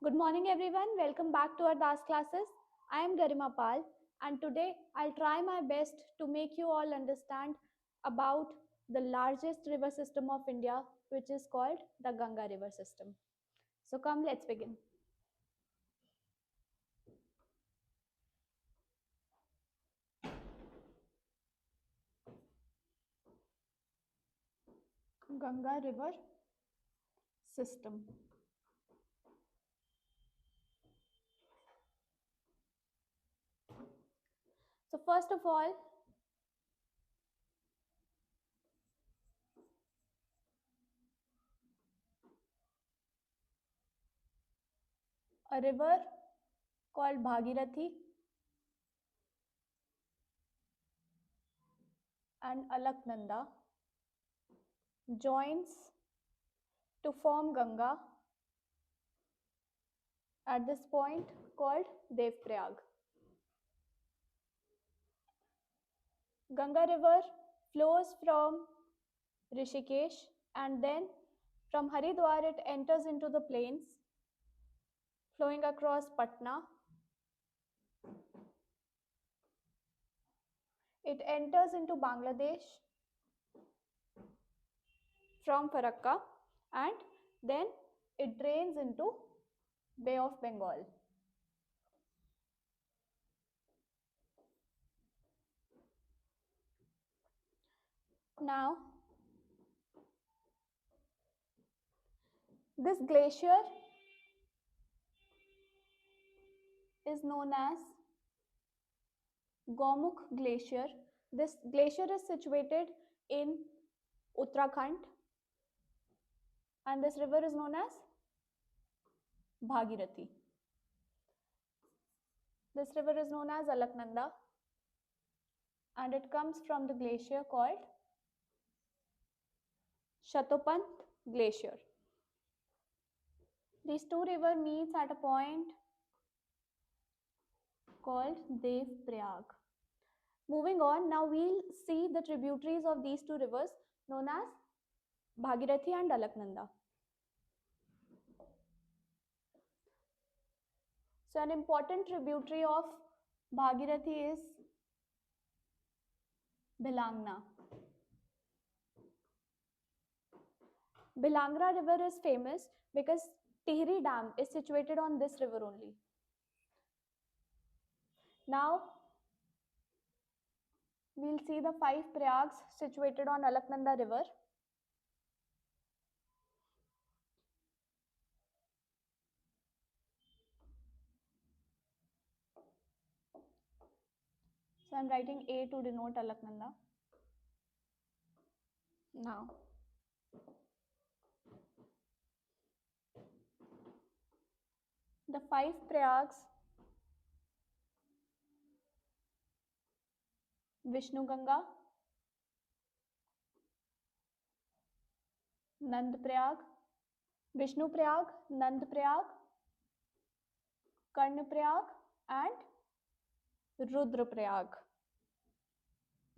Good morning everyone. Welcome back to our DAS classes. I am Garima Pal and today I'll try my best to make you all understand about the largest river system of India, which is called the Ganga river system. So come, let's begin. Ganga river system. So first of all, a river called Bhagirathi and Alaknanda joins to form Ganga at this point called Devprayag. Ganga river flows from Rishikesh and then from Haridwar it enters into the plains flowing across Patna. It enters into Bangladesh from Farakka and then it drains into Bay of Bengal. Now, this glacier is known as Gomukh Glacier. This glacier is situated in Uttarakhand and this river is known as Bhagirathi. This river is known as Alaknanda and it comes from the glacier called Shatopant Glacier. These two rivers meet at a point called Devprayag. Moving on, now we'll see the tributaries of these two rivers known as Bhagirathi and Alaknanda. So an important tributary of Bhagirathi is Bilangna. Bilangra river is famous because Tihri Dam is situated on this river only. Now we'll see the 5 prayags situated on Alaknanda river. So I'm writing A to denote Alaknanda. Now, the 5 prayags: Vishnu Ganga, Nand Prayag, Vishnu Prayag, Nand Prayag, Karna Prayag and Rudra Prayag.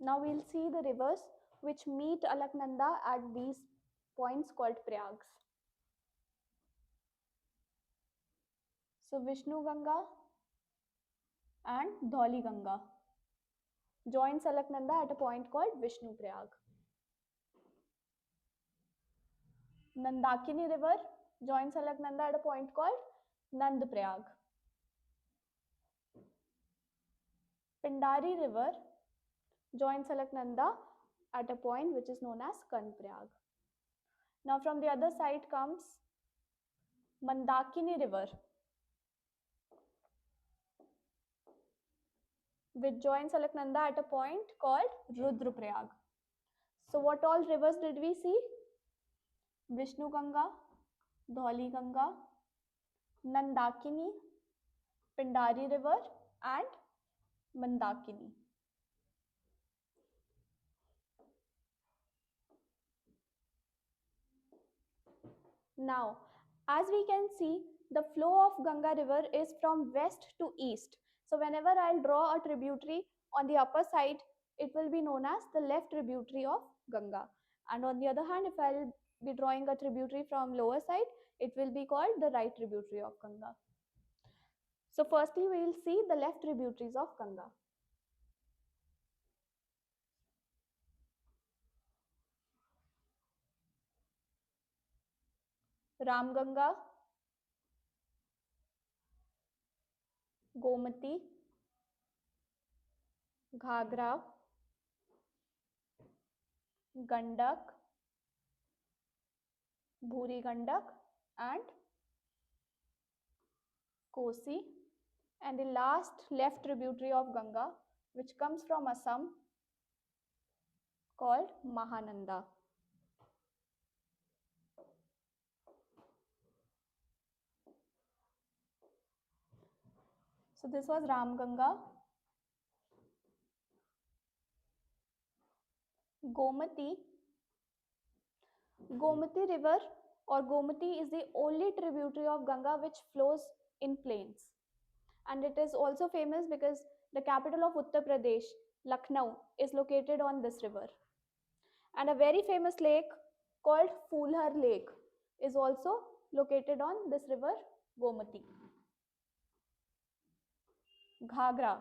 Now we'll see the rivers which meet Alaknanda at these points called prayags. So Vishnu Ganga and Dhauli Ganga joins Alaknanda at a point called Vishnu Prayag. Nandakini river joins Alaknanda at a point called Nand Prayag. Pindari river joins Alaknanda at a point which is known as Karn Prayag. Now from the other side comes Mandakini river, which joins Alaknanda at a point called Rudraprayag. So what all rivers did we see? Vishnu Ganga, Dhauli Ganga, Nandakini, Pindari river and Mandakini. Now, as we can see, the flow of Ganga river is from west to east. So whenever I'll draw a tributary on the upper side, it will be known as the left tributary of Ganga. And on the other hand, if I'll be drawing a tributary from lower side, it will be called the right tributary of Ganga. So firstly, we will see the left tributaries of Ganga. Ramganga, Gomati, Ghagra, Gandak, Bhuri Gandak, and Kosi. And the last left tributary of Ganga, which comes from Assam, called Mahananda. So this was Ramganga. Gomati. Gomati river or Gomati is the only tributary of Ganga which flows in plains. And it is also famous because the capital of Uttar Pradesh, Lucknow, is located on this river. And a very famous lake called Fulhar Lake is also located on this river, Gomati. Ghagra.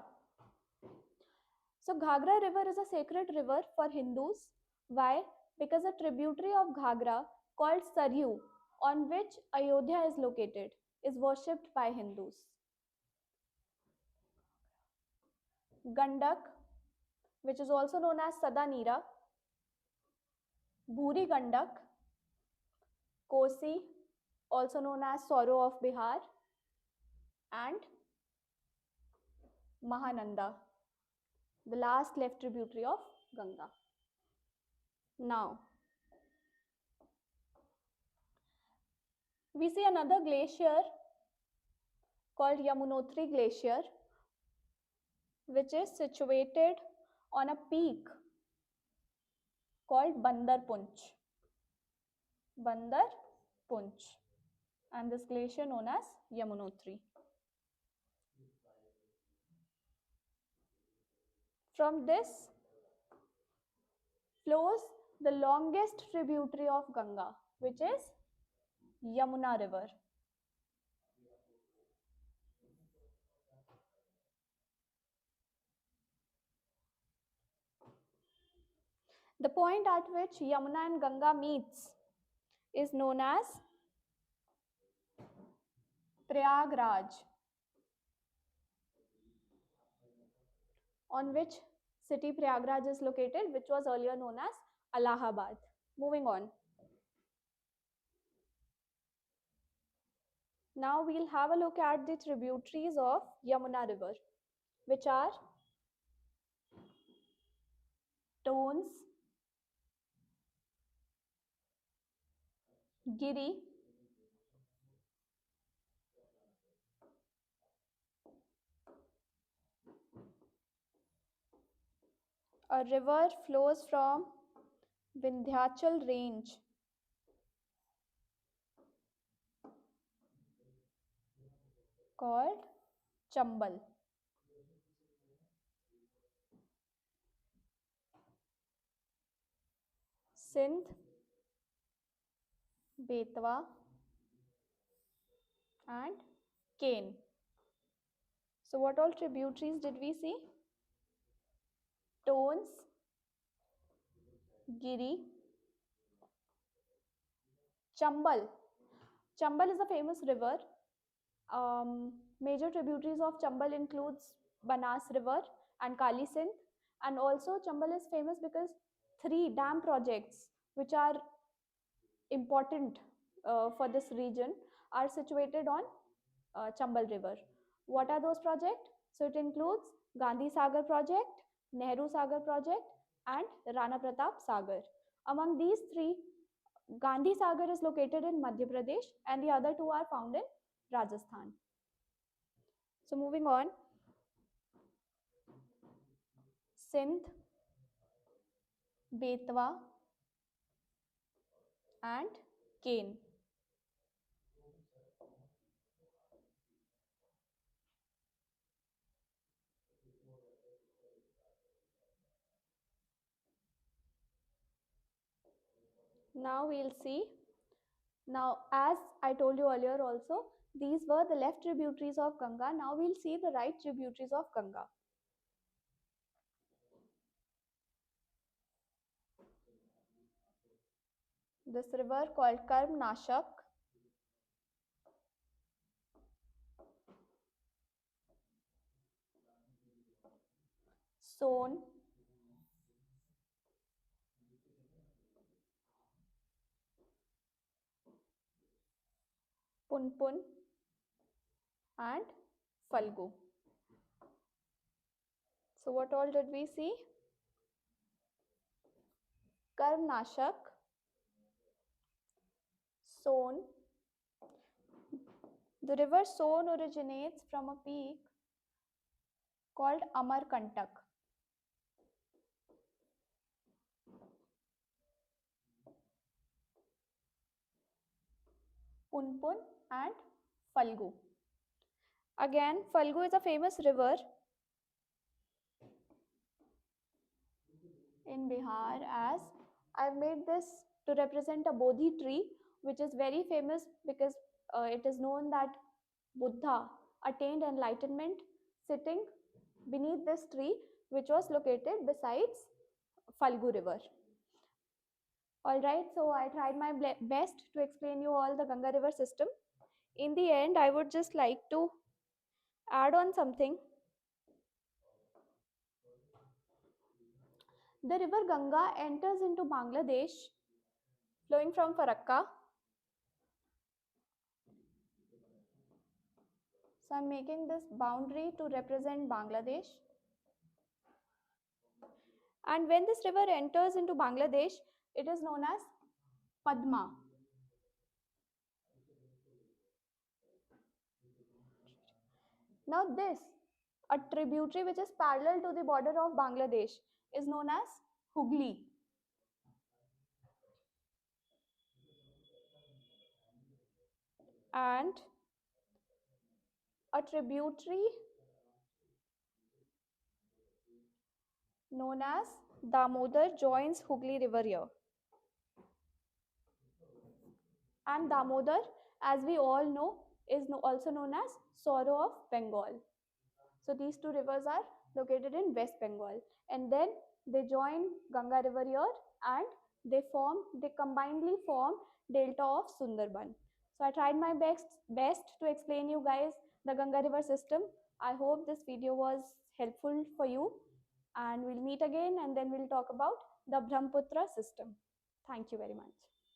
So Ghagra river is a sacred river for Hindus. Why? Because a tributary of Ghagra called Saryu, on which Ayodhya is located, is worshipped by Hindus. Gandak, which is also known as Sadanira, Bhuri Gandak, Kosi, also known as Sorrow of Bihar, and Mahananda, the last left tributary of Ganga. Now, we see another glacier called Yamunotri Glacier, which is situated on a peak called Bandar Punch. Bandar Punch, and this glacier known as Yamunotri. From this flows the longest tributary of Ganga, which is Yamuna River. The point at which Yamuna and Ganga meets is known as Prayagraj, on which city Prayagraj is located, which was earlier known as Allahabad. Moving on. Now we'll have a look at the tributaries of Yamuna River, which are Tons, Giri, a river flows from Vindhyachal range called Chambal. Sindh, Betwa, and Kane. So what all tributaries did we see? Tons, Giri, Chambal. Chambal is a famous river. Major tributaries of Chambal includes Banas River and Kali Sindh. And also Chambal is famous because 3 dam projects which are important for this region are situated on Chambal River. What are those projects? So it includes Gandhi Sagar project, Nehru Sagar project, and Rana Pratap Sagar. Among these 3, Gandhi Sagar is located in Madhya Pradesh and the other 2 are found in Rajasthan. So moving on, Sindh, Betwa, and Kane. Now we'll see Now, as I told you earlier also, these were the left tributaries of Ganga. Now we'll see the right tributaries of Ganga. This river called Karmnashak, Son, Punpun, and Falgu. So what all did we see? Karmnashak, Son. The river Son originates from a peak called Amarkantak. Punpun and Falgu. Again, Falgu is a famous river in Bihar, as I've made this to represent a Bodhi tree, which is very famous because it is known that Buddha attained enlightenment sitting beneath this tree, which was located besides Falgu river. Alright, so I tried my best to explain you all the Ganga river system. In the end, I would just like to add on something. The river Ganga enters into Bangladesh flowing from Farakka. So I'm making this boundary to represent Bangladesh. And when this river enters into Bangladesh, it is known as Padma. Now this, a tributary which is parallel to the border of Bangladesh, is known as Hooghly. And a tributary known as Damodar joins Hooghly river here. And Damodar, as we all know, is also known as Sorrow of Bengal. So these two rivers are located in West Bengal, and then they join Ganga river here, and they combinedly form delta of Sundarban. So I tried my best to explain you guys the Ganga river system. I hope this video was helpful for you, and we'll meet again, and then we'll talk about the Brahmaputra system. Thank you very much.